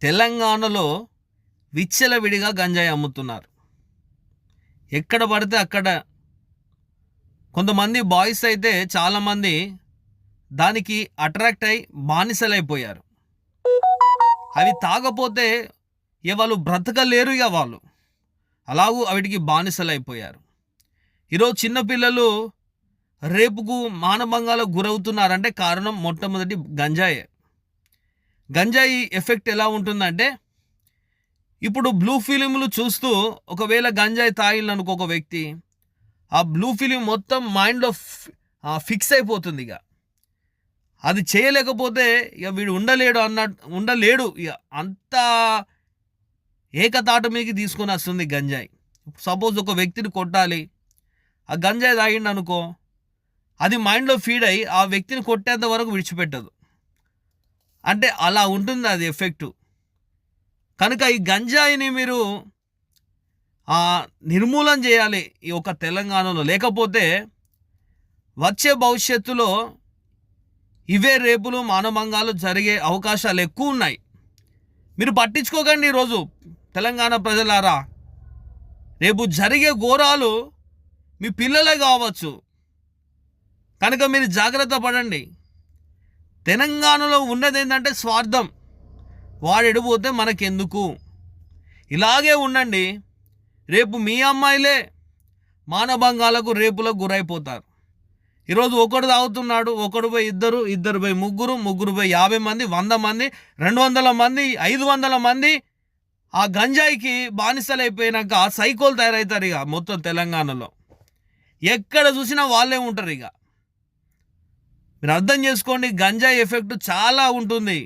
తెలంగాణలో విచ్చలవిడిగా గంజాయి అమ్ముతున్నారు. ఎక్కడ పడితే అక్కడ. కొంతమంది బాయ్స్ అయితే చాలామంది దానికి అట్రాక్ట్ అయి బానిసలైపోయారు. అవి తాగపోతే వాళ్ళు బ్రతకలేరు. వాళ్ళు అలాగూ వాటికి బానిసలైపోయారు. ఈరోజు చిన్నపిల్లలు రేపుకు మానభంగాలకు గురవుతున్నారంటే కారణం మొట్టమొదటి గంజాయే. గంజాయి ఎఫెక్ట్ ఎలా ఉంటుందంటే, ఇప్పుడు బ్లూ ఫిలింలు చూస్తూ ఒకవేళ గంజాయి తాగిలనుకో ఒక వ్యక్తి, ఆ బ్లూ ఫిలిం మొత్తం మైండ్లో ఫిక్స్ అయిపోతుంది. అది చేయలేకపోతే వీడు ఉండలేడు. అంత ఏకతాట మీదకి తీసుకొని వస్తుంది గంజాయి. సపోజ్ ఒక వ్యక్తిని కొట్టాలి, ఆ గంజాయి తాగిండు అనుకో, అది మైండ్లో ఫీడ్ అయ్యి ఆ వ్యక్తిని కొట్టేంత వరకు విడిచిపెట్టదు. అంటే అలా ఉంటుంది అది ఎఫెక్టు. కనుక ఈ గంజాయిని మీరు నిర్మూలన చేయాలి ఈ ఒక తెలంగాణలో. లేకపోతే వచ్చే భవిష్యత్తులో ఇవే రేపులు మానభంగాలు జరిగే అవకాశాలు ఎక్కువ ఉన్నాయి. మీరు పట్టించుకోకండి. ఈరోజు తెలంగాణ ప్రజలారా, రేపు జరిగే ఘోరాలు మీ పిల్లలే కావచ్చు. కనుక మీరు జాగ్రత్త పడండి. తెలంగాణలో ఉన్నది ఏంటంటే స్వార్థం. వాడెడిపోతే మనకెందుకు, ఇలాగే ఉండండి. రేపు మీ అమ్మాయిలే మానభంగాలకు రేపులకు గురైపోతారు. ఈరోజు ఒకడు తాగుతున్నాడు, ఒకడు పోయి ఇద్దరు, ఇద్దరు పోయి ముగ్గురు, ముగ్గురు పోయి 50 మంది, 100 మంది, 200 మంది, 500 మంది ఆ గంజాయికి బానిసలైపోయినాక సైకోలు తయారవుతారు. మొత్తం తెలంగాణలో ఎక్కడ చూసినా వాళ్ళే ఉంటారు. మీరు అర్థం చేసుకోండి, గంజాయి ఎఫెక్ట్ చాలా ఉంటుంది.